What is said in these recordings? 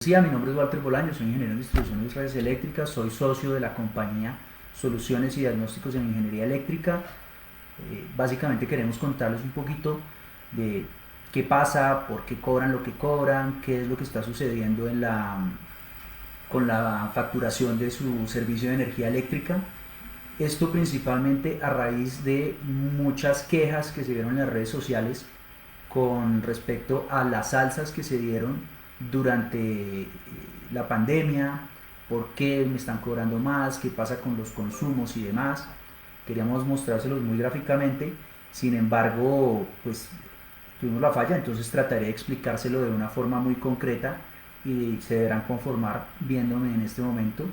Sí, mi nombre es Walter Bolaño, soy ingeniero en distribución de redes eléctricas, soy socio de la compañía Soluciones y Diagnósticos en Ingeniería Eléctrica. Básicamente queremos contarles un poquito de qué pasa, por qué cobran lo que cobran, qué es lo que está sucediendo con la facturación de su servicio de energía eléctrica. Esto principalmente a raíz de muchas quejas que se dieron en las redes sociales con respecto a las alzas que se dieron durante la pandemia, por qué me están cobrando más, qué pasa con los consumos y demás. Queríamos mostrárselos muy gráficamente, sin embargo, pues tuvimos la falla, entonces trataré de explicárselo de una forma muy concreta y se deberán conformar viéndome en este momento.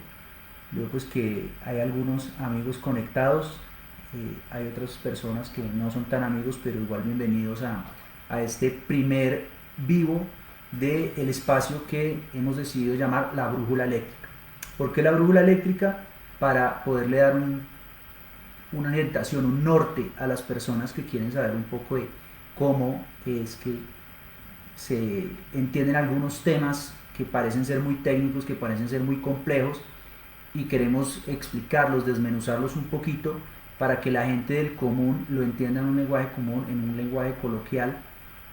Veo pues que hay algunos amigos conectados, hay otras personas que no son tan amigos, pero igual bienvenidos a este primer vivo del espacio que hemos decidido llamar la brújula eléctrica. ¿Por qué la brújula eléctrica? Para poderle dar una orientación, un norte a las personas que quieren saber un poco de cómo es que se entienden algunos temas que parecen ser muy técnicos, que parecen ser muy complejos, y queremos explicarlos, desmenuzarlos un poquito para que la gente del común lo entienda en un lenguaje común, en un lenguaje coloquial,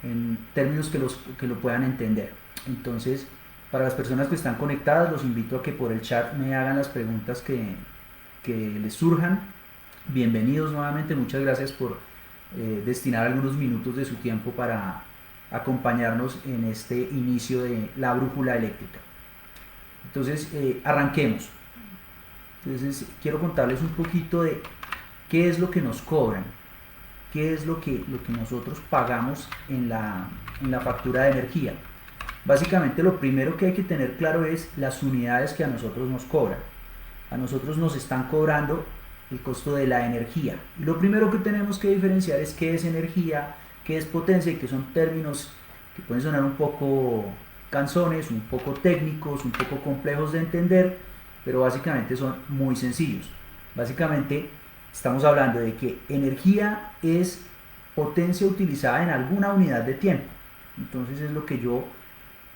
en términos que lo puedan entender. Entonces, para las personas que están conectadas, los invito a que por el chat me hagan las preguntas que les surjan. Bienvenidos nuevamente, muchas gracias por destinar algunos minutos de su tiempo para acompañarnos en este inicio de la brújula eléctrica. Entonces, arranquemos. Entonces, quiero contarles un poquito de qué es lo que nos cobran, qué es lo que nosotros pagamos en la factura de energía. Básicamente, lo primero que hay que tener claro es las unidades que a nosotros nos cobran. A nosotros nos están cobrando el costo de la energía. Y lo primero que tenemos que diferenciar es qué es energía, qué es potencia, y que son términos que pueden sonar un poco cansones, un poco técnicos, un poco complejos de entender, pero básicamente son muy sencillos. Básicamente estamos hablando de que energía es potencia utilizada en alguna unidad de tiempo. Entonces es lo que yo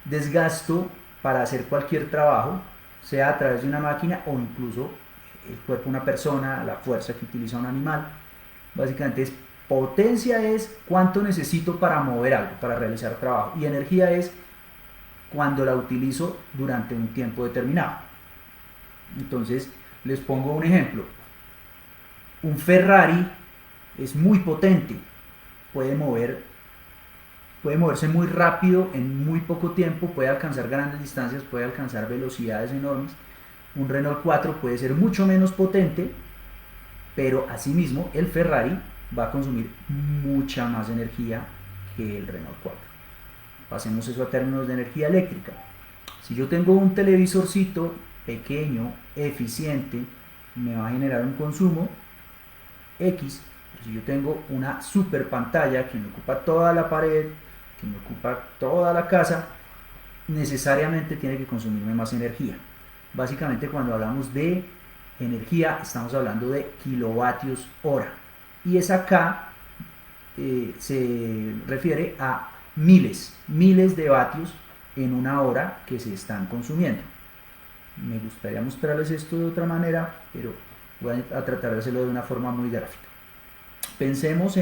desgasto para hacer cualquier trabajo, sea a través de una máquina o incluso el cuerpo de una persona, la fuerza que utiliza un animal. Básicamente es potencia, es cuánto necesito para mover algo, para realizar trabajo, y energía es cuando la utilizo durante un tiempo determinado. Entonces les pongo un ejemplo. Un Ferrari es muy potente, puede moverse muy rápido en muy poco tiempo, puede alcanzar grandes distancias, puede alcanzar velocidades enormes. Un Renault 4 puede ser mucho menos potente, pero asimismo el Ferrari va a consumir mucha más energía que el Renault 4. Pasemos eso a términos de energía eléctrica. Si yo tengo un televisorcito pequeño, eficiente, me va a generar un consumo X. Si yo tengo una super pantalla que me ocupa toda la pared, que me ocupa toda la casa, necesariamente tiene que consumirme más energía. Básicamente, cuando hablamos de energía, estamos hablando de kilovatios hora. Y esa K se refiere a miles de vatios en una hora que se están consumiendo. Me gustaría mostrarles esto de otra manera, pero voy a tratar de hacerlo de una forma muy gráfica. Pensemos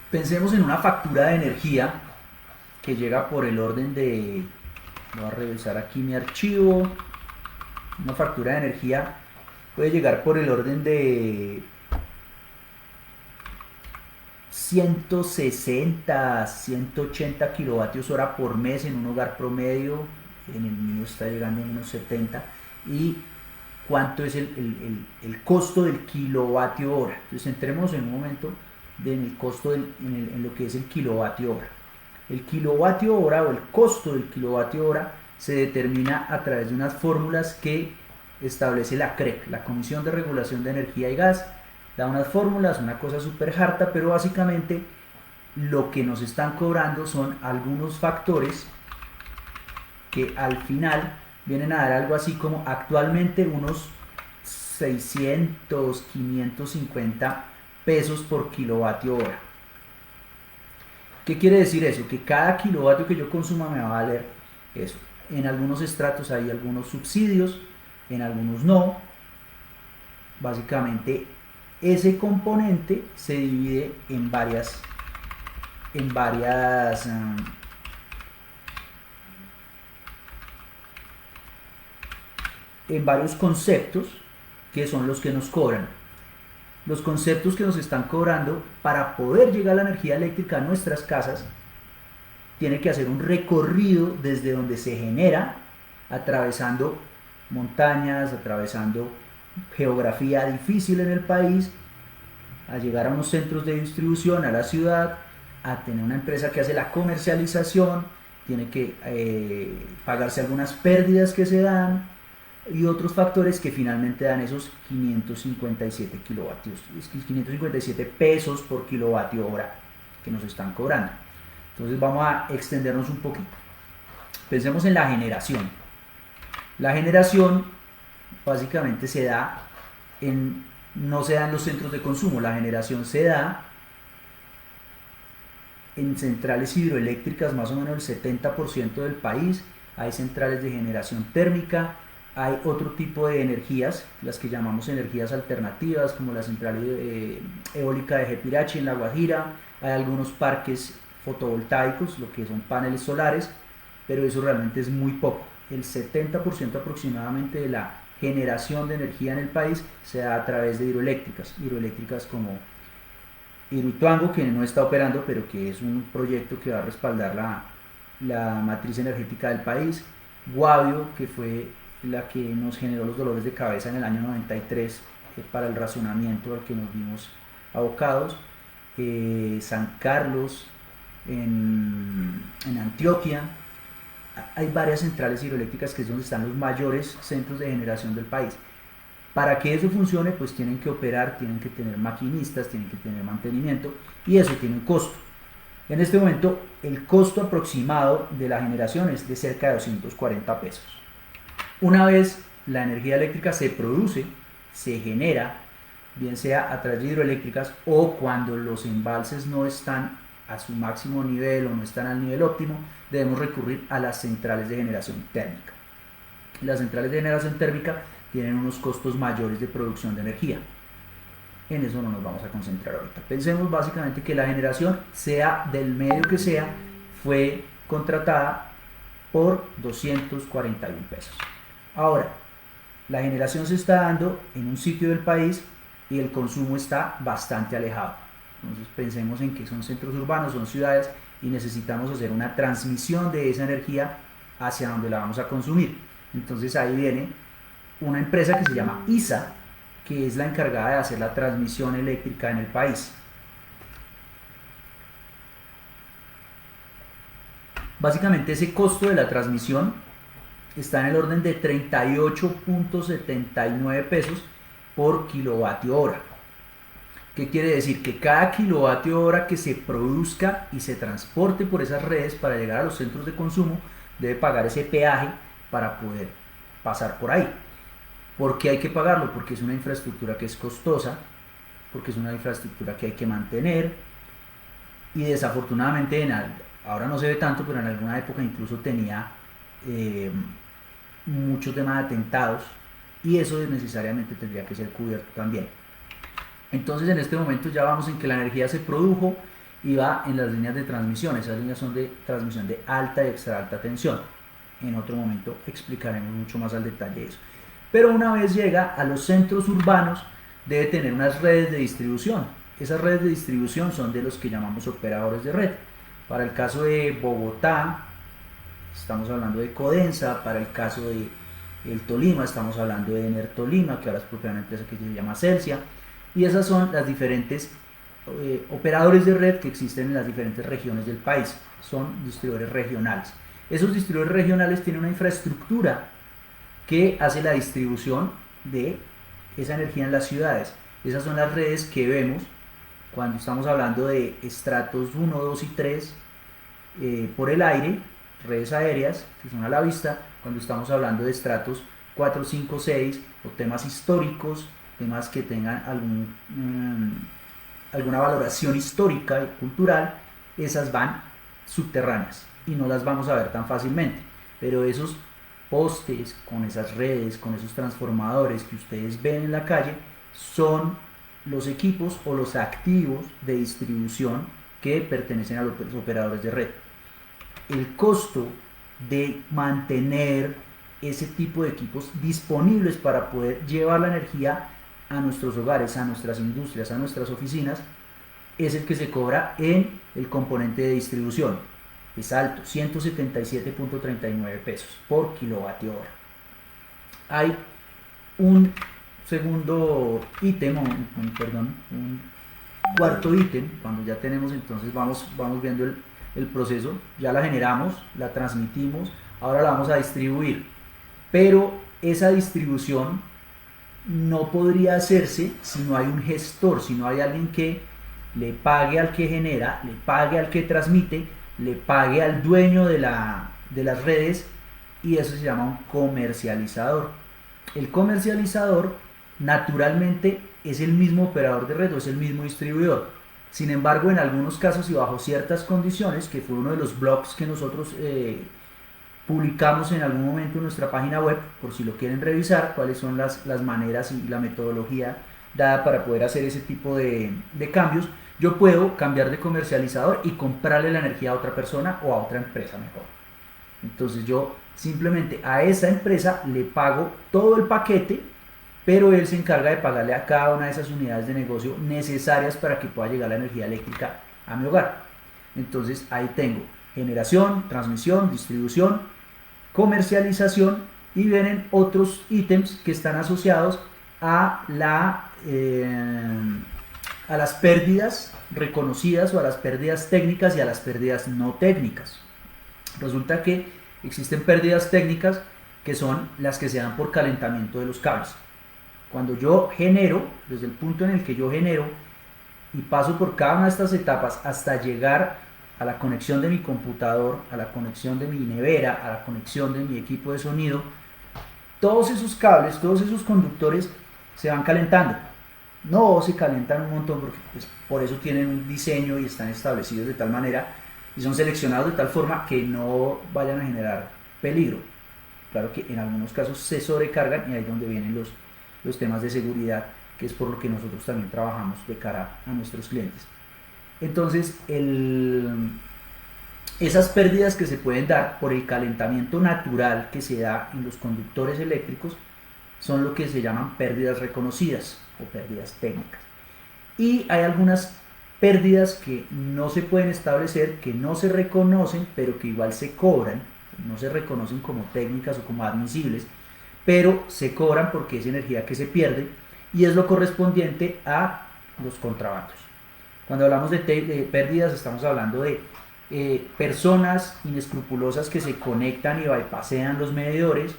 pensemos en una factura de energía que llega por el orden de, voy a revisar aquí mi archivo, una factura de energía puede llegar por el orden de 160, 180 kilovatios hora por mes en un hogar promedio. En el mío está llegando a unos 70. ¿Y cuánto es el costo del kilovatio hora? Entonces entremos en un momento en el costo en lo que es el kilovatio hora. El kilovatio hora o el costo del kilovatio hora se determina a través de unas fórmulas que establece la CREG, la Comisión de Regulación de Energía y Gas. Da unas fórmulas, una cosa súper harta, pero básicamente lo que nos están cobrando son algunos factores que al final vienen a dar algo así como actualmente unos 600, 550 pesos por kilovatio hora. ¿Qué quiere decir eso? Que cada kilovatio que yo consuma me va a valer eso. En algunos estratos hay algunos subsidios, en algunos no. Básicamente ese componente se divide en varias en varios conceptos que son los que nos cobran. Los conceptos que nos están cobrando para poder llegar a la energía eléctrica a nuestras casas, tiene que hacer un recorrido desde donde se genera, atravesando montañas, atravesando geografía difícil en el país, a llegar a unos centros de distribución, a la ciudad, a tener una empresa que hace la comercialización, tiene que pagarse algunas pérdidas que se dan, y otros factores que finalmente dan esos 557 kilovatios, 557 pesos por kilovatio hora que nos están cobrando. Entonces vamos a extendernos un poquito. Pensemos en la generación. La generación básicamente no se da en los centros de consumo, la generación se da en centrales hidroeléctricas, más o menos el 70% del país. Hay centrales de generación térmica. Hay otro tipo de energías, las que llamamos energías alternativas, como la central eólica de Jepirachi en La Guajira. Hay algunos parques fotovoltaicos, lo que son paneles solares, pero eso realmente es muy poco. El 70% aproximadamente de la generación de energía en el país se da a través de hidroeléctricas como Hidroituango, que no está operando, pero que es un proyecto que va a respaldar la matriz energética del país. Guavio, que fue la que nos generó los dolores de cabeza en el año 93 para el racionamiento al que nos vimos abocados. San Carlos, en Antioquia. Hay varias centrales hidroeléctricas que es donde están los mayores centros de generación del país. Para que eso funcione, pues tienen que operar, tienen que tener maquinistas, tienen que tener mantenimiento, y eso tiene un costo. En este momento, el costo aproximado de la generación es de cerca de 240 pesos. Una vez la energía eléctrica se produce, se genera, bien sea a través de hidroeléctricas o cuando los embalses no están a su máximo nivel o no están al nivel óptimo, debemos recurrir a las centrales de generación térmica. Las centrales de generación térmica tienen unos costos mayores de producción de energía. En eso no nos vamos a concentrar ahorita. Pensemos básicamente que la generación, sea del medio que sea, fue contratada por 241 pesos. Ahora, la generación se está dando en un sitio del país y el consumo está bastante alejado. Entonces pensemos en que son centros urbanos, son ciudades, y necesitamos hacer una transmisión de esa energía hacia donde la vamos a consumir. Entonces ahí viene una empresa que se llama ISA, que es la encargada de hacer la transmisión eléctrica en el país. Básicamente ese costo de la transmisión está en el orden de 38.79 pesos por kilovatio hora. ¿Qué quiere decir? Que cada kilovatio hora que se produzca y se transporte por esas redes para llegar a los centros de consumo debe pagar ese peaje para poder pasar por ahí. ¿Por qué hay que pagarlo? Porque es una infraestructura que es costosa, porque es una infraestructura que hay que mantener, y desafortunadamente ahora no se ve tanto, pero en alguna época incluso tenía mucho tema de atentados, y eso necesariamente tendría que ser cubierto también. Entonces en este momento ya vamos en que la energía se produjo y va en las líneas de transmisión. Esas líneas son de transmisión de alta y extra alta tensión. En otro momento explicaremos mucho más al detalle eso. Pero una vez llega a los centros urbanos, debe tener unas redes de distribución. Esas redes de distribución son de los que llamamos operadores de red. Para el caso de Bogotá, estamos hablando de Codensa. Para el caso de el Tolima, estamos hablando de Ener Tolima, que ahora es propiedad de una empresa que se llama Celsia. Y esas son las diferentes operadores de red que existen en las diferentes regiones del país. Son distribuidores regionales. Esos distribuidores regionales tienen una infraestructura que hace la distribución de esa energía en las ciudades. Esas son las redes que vemos cuando estamos hablando de estratos 1, 2 y 3 por el aire, redes aéreas que son a la vista. Cuando estamos hablando de estratos 4, 5, 6 o temas históricos, temas que tengan alguna valoración histórica y cultural, esas van subterráneas y no las vamos a ver tan fácilmente. Pero esos postes, con esas redes, con esos transformadores que ustedes ven en la calle, son los equipos o los activos de distribución que pertenecen a los operadores de red. El costo de mantener ese tipo de equipos disponibles para poder llevar la energía a nuestros hogares, a nuestras industrias, a nuestras oficinas, es el que se cobra en el componente de distribución. Es alto, 177.39 pesos por kilovatio hora. Hay un segundo ítem, un cuarto ítem. Cuando ya tenemos, entonces vamos viendo el proceso. Ya la generamos, la transmitimos, ahora la vamos a distribuir. Pero esa distribución no podría hacerse si no hay un gestor, si no hay alguien que le pague al que genera, le pague al que transmite, le pague al dueño de las redes, y eso se llama un comercializador. El comercializador naturalmente es el mismo operador de red o es el mismo distribuidor. Sin embargo, en algunos casos y bajo ciertas condiciones, que fue uno de los blogs que nosotros publicamos en algún momento en nuestra página web, por si lo quieren revisar, cuáles son las maneras y la metodología dada para poder hacer ese tipo de cambios, yo puedo cambiar de comercializador y comprarle la energía a otra persona o a otra empresa mejor. Entonces yo simplemente a esa empresa le pago todo el paquete, pero él se encarga de pagarle a cada una de esas unidades de negocio necesarias para que pueda llegar la energía eléctrica a mi hogar. Entonces ahí tengo generación, transmisión, distribución, comercialización, y vienen otros ítems que están asociados a las pérdidas reconocidas o a las pérdidas técnicas y a las pérdidas no técnicas. Resulta que existen pérdidas técnicas que son las que se dan por calentamiento de los cables. Cuando yo genero, desde el punto en el que yo genero y paso por cada una de estas etapas hasta llegar a la conexión de mi computador, a la conexión de mi nevera, a la conexión de mi equipo de sonido, todos esos cables, todos esos conductores se van calentando. No se calientan un montón porque pues, por eso tienen un diseño y están establecidos de tal manera y son seleccionados de tal forma que no vayan a generar peligro. Claro que en algunos casos se sobrecargan y ahí es donde vienen los temas de seguridad, que es por lo que nosotros también trabajamos de cara a nuestros clientes. Entonces, esas pérdidas que se pueden dar por el calentamiento natural que se da en los conductores eléctricos son lo que se llaman pérdidas reconocidas o pérdidas técnicas. Y hay algunas pérdidas que no se pueden establecer, que no se reconocen, pero que igual se cobran. No se reconocen como técnicas o como admisibles, pero se cobran porque es energía que se pierde y es lo correspondiente a los contrabandos. Cuando hablamos de pérdidas estamos hablando de personas inescrupulosas que se conectan y bypassean los medidores,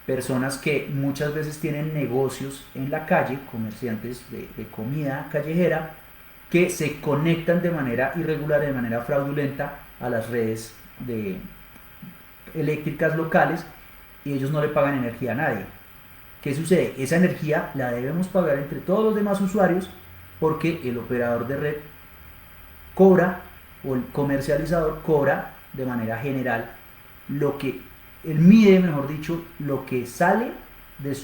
personas que muchas veces tienen negocios en la calle, comerciantes de comida callejera, que se conectan de manera irregular, de manera fraudulenta a las redes eléctricas locales, y ellos no le pagan energía a nadie. ¿Qué sucede? Esa energía la debemos pagar entre todos los demás usuarios porque el operador de red cobra, o el comercializador cobra de manera general lo que él mide, mejor dicho, lo que sale de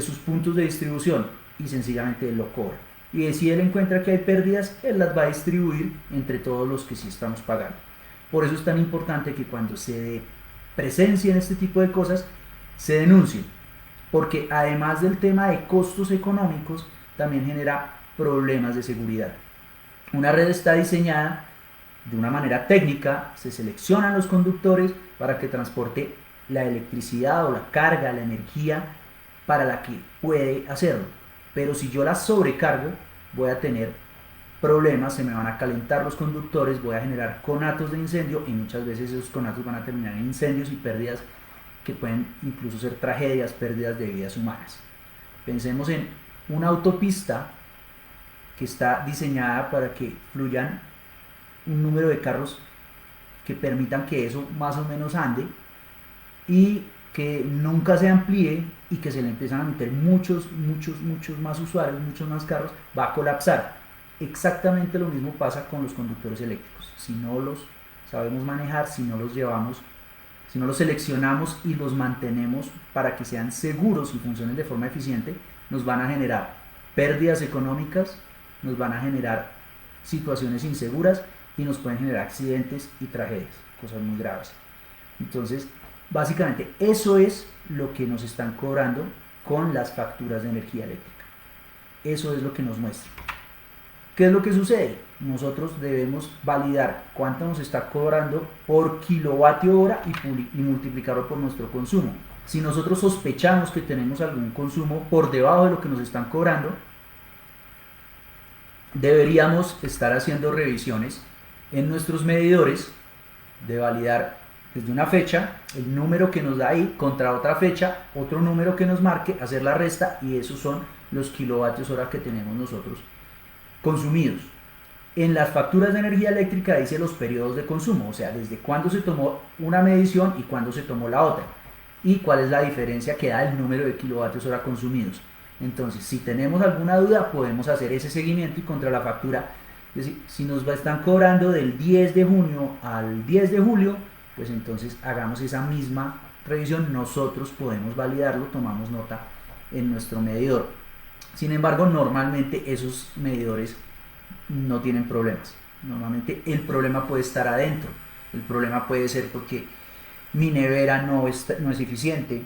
sus puntos de distribución, y sencillamente él lo cobra. Y si él encuentra que hay pérdidas, él las va a distribuir entre todos los que sí estamos pagando. Por eso es tan importante que cuando se presencien este tipo de cosas, se denuncien, porque además del tema de costos económicos, también genera problemas de seguridad. Una red está diseñada de una manera técnica, se seleccionan los conductores para que transporte la electricidad o la carga, la energía para la que puede hacerlo. Pero si yo la sobrecargo, voy a tener problemas, se me van a calentar los conductores, voy a generar conatos de incendio, y muchas veces esos conatos van a terminar en incendios y pérdidas que pueden incluso ser tragedias, pérdidas de vidas humanas. Pensemos en una autopista que está diseñada para que fluyan un número de carros que permitan que eso más o menos ande, y que nunca se amplíe y que se le empiezan a meter muchos más usuarios, muchos más carros, va a colapsar. Exactamente lo mismo pasa con los conductores eléctricos. Si no los sabemos manejar, si no los llevamos, si no los seleccionamos y los mantenemos para que sean seguros y funcionen de forma eficiente, nos van a generar pérdidas económicas, nos van a generar situaciones inseguras y nos pueden generar accidentes y tragedias, cosas muy graves. Entonces, básicamente eso es lo que nos están cobrando con las facturas de energía eléctrica. Eso es lo que nos muestra. ¿Qué es lo que sucede? Nosotros debemos validar cuánto nos está cobrando por kilovatio hora y multiplicarlo por nuestro consumo. Si nosotros sospechamos que tenemos algún consumo por debajo de lo que nos están cobrando, deberíamos estar haciendo revisiones en nuestros medidores de validar desde una fecha el número que nos da ahí contra otra fecha, otro número que nos marque, hacer la resta, y esos son los kilovatios hora que tenemos nosotros consumidos. En las facturas de energía eléctrica dice los periodos de consumo, o sea, desde cuándo se tomó una medición y cuándo se tomó la otra, y cuál es la diferencia que da el número de kilovatios hora consumidos. Entonces, si tenemos alguna duda, podemos hacer ese seguimiento y contra la factura, es decir, si nos están cobrando del 10 de junio al 10 de julio, pues entonces hagamos esa misma revisión, nosotros podemos validarlo, tomamos nota en nuestro medidor. Sin embargo, normalmente esos medidores no tienen problemas. Normalmente el problema puede estar adentro. El problema puede ser porque mi nevera no es eficiente,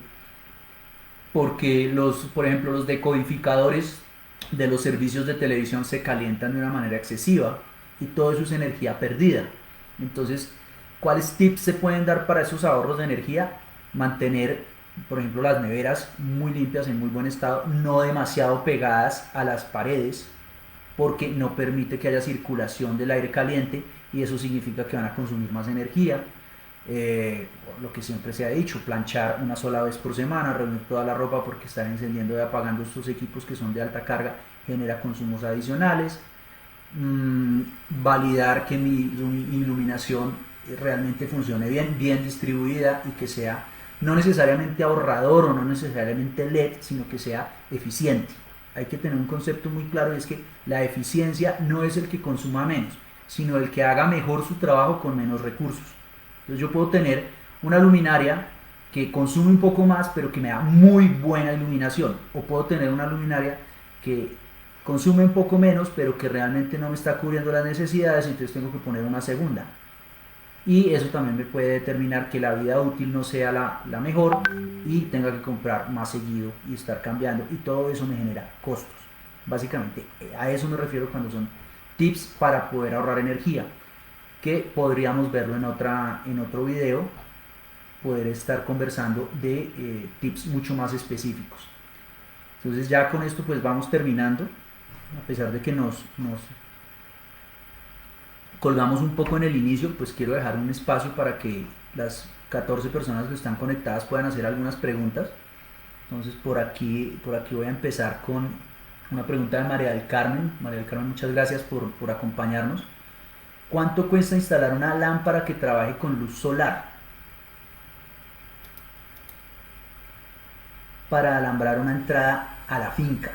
porque por ejemplo, los decodificadores de los servicios de televisión se calientan de una manera excesiva y todo eso es energía perdida. Entonces, ¿cuáles tips se pueden dar para esos ahorros de energía? Mantener, por ejemplo, las neveras muy limpias, en muy buen estado, no demasiado pegadas a las paredes, porque no permite que haya circulación del aire caliente y eso significa que van a consumir más energía. Lo que siempre se ha dicho, planchar una sola vez por semana, reunir toda la ropa, porque estar encendiendo y apagando estos equipos que son de alta carga genera consumos adicionales. Validar que mi iluminación realmente funcione bien distribuida y que sea no necesariamente ahorrador o no necesariamente LED, sino que sea eficiente. Hay que tener un concepto muy claro, y es que la eficiencia no es el que consuma menos, sino el que haga mejor su trabajo con menos recursos. Entonces yo puedo tener una luminaria que consume un poco más, pero que me da muy buena iluminación, o puedo tener una luminaria que consume un poco menos, pero que realmente no me está cubriendo las necesidades, entonces tengo que poner una segunda. Y eso también me puede determinar que la vida útil no sea la mejor y tenga que comprar más seguido y estar cambiando, y todo eso me genera costos. Básicamente a eso me refiero cuando son tips para poder ahorrar energía, que podríamos verlo en otro video, poder estar conversando de tips mucho más específicos. Entonces ya con esto pues vamos terminando, a pesar de que nos colgamos un poco en el inicio, pues quiero dejar un espacio para que las 14 personas que están conectadas puedan hacer algunas preguntas. Entonces por aquí voy a empezar con una pregunta de María del Carmen. María del Carmen, muchas gracias por acompañarnos. ¿Cuánto cuesta instalar una lámpara que trabaje con luz solar para alambrar una entrada a la finca?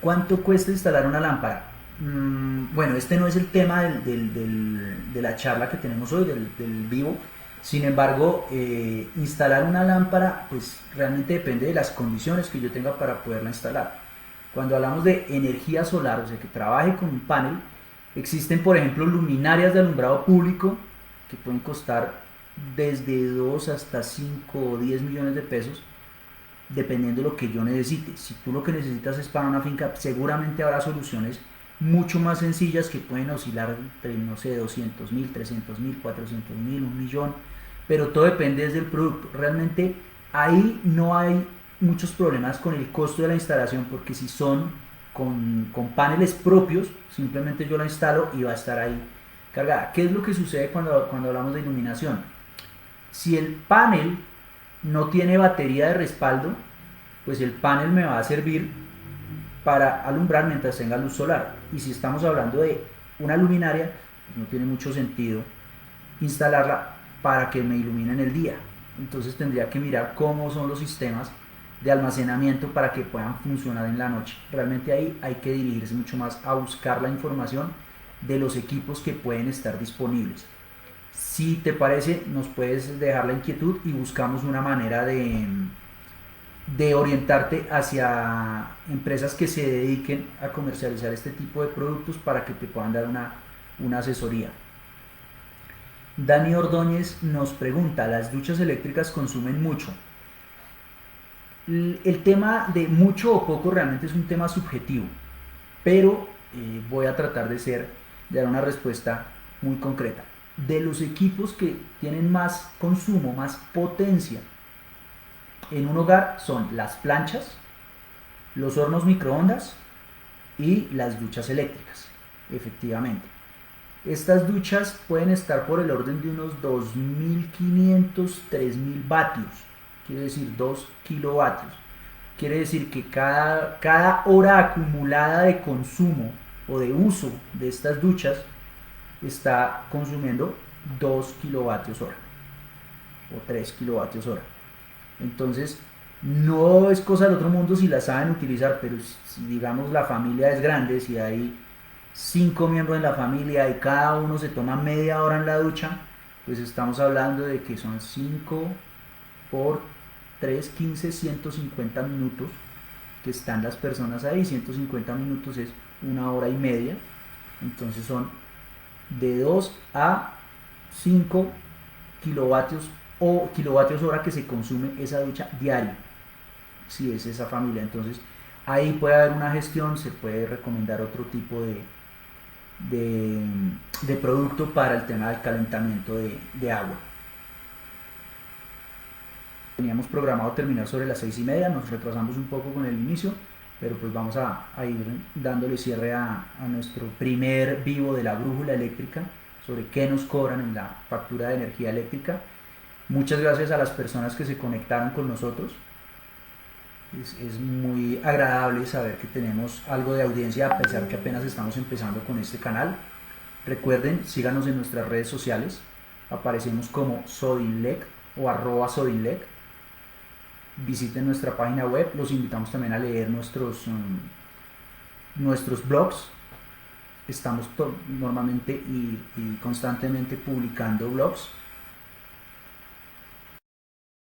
¿Cuánto cuesta instalar una lámpara? Bueno, este no es el tema de la charla que tenemos hoy, del vivo. Sin embargo, instalar una lámpara pues realmente depende de las condiciones que yo tenga para poderla instalar. Cuando hablamos de energía solar, o sea que trabaje con un panel, existen por ejemplo luminarias de alumbrado público que pueden costar desde 2 hasta 5 o 10 millones de pesos, dependiendo de lo que yo necesite. Si tú lo que necesitas es para una finca, seguramente habrá soluciones mucho más sencillas que pueden oscilar entre, no sé, 200.000, 300.000, 400.000, 1.000.000, pero todo depende del producto. Realmente ahí no hay muchos problemas con el costo de la instalación, porque si son con paneles propios, simplemente yo la instalo y va a estar ahí cargada. ¿Qué es lo que sucede cuando hablamos de iluminación? Si el panel no tiene batería de respaldo, pues el panel me va a servir para alumbrar mientras tenga luz solar. Y si estamos hablando de una luminaria, pues no tiene mucho sentido instalarla para que me ilumine en el día. Entonces tendría que mirar cómo son los sistemas de almacenamiento para que puedan funcionar en la noche. Realmente ahí hay que dirigirse mucho más a buscar la información de los equipos que pueden estar disponibles. Si te parece, nos puedes dejar la inquietud y buscamos una manera de orientarte hacia empresas que se dediquen a comercializar este tipo de productos para que te puedan dar una asesoría. Dani Ordóñez nos pregunta, ¿las duchas eléctricas consumen mucho? El tema de mucho o poco realmente es un tema subjetivo, pero voy a tratar de dar una respuesta muy concreta. De los equipos que tienen más consumo, más potencia en un hogar son las planchas, los hornos microondas y las duchas eléctricas, efectivamente. Estas duchas pueden estar por el orden de unos 2.500, 3.000 vatios, quiere decir 2 kilovatios. Quiere decir que cada hora acumulada de consumo o de uso de estas duchas está consumiendo 2 kilovatios hora o 3 kilovatios hora. Entonces, no es cosa del otro mundo si la saben utilizar, pero si digamos la familia es grande, si hay 5 miembros en la familia y cada uno se toma media hora en la ducha, pues estamos hablando de que son 5 por 3, 15, 150 minutos que están las personas ahí. 150 minutos es una hora y media, entonces son de 2 a 5 kilovatios o kilovatios hora que se consume esa ducha diario, si es esa familia. Entonces ahí puede haber una gestión, se puede recomendar otro tipo de producto para el tema del calentamiento de agua. Teníamos programado terminar sobre las 6:30, nos retrasamos un poco con el inicio, pero pues vamos a ir dándole cierre a nuestro primer vivo de la brújula eléctrica sobre qué nos cobran en la factura de energía eléctrica. Muchas gracias a las personas que se conectaron con nosotros. Es muy agradable saber que tenemos algo de audiencia a pesar que apenas estamos empezando con este canal. Recuerden, síganos en nuestras redes sociales, aparecemos como Sodinlec o @Sodinlec. Visiten nuestra página web, los invitamos también a leer nuestros blogs. Estamos normalmente y constantemente publicando blogs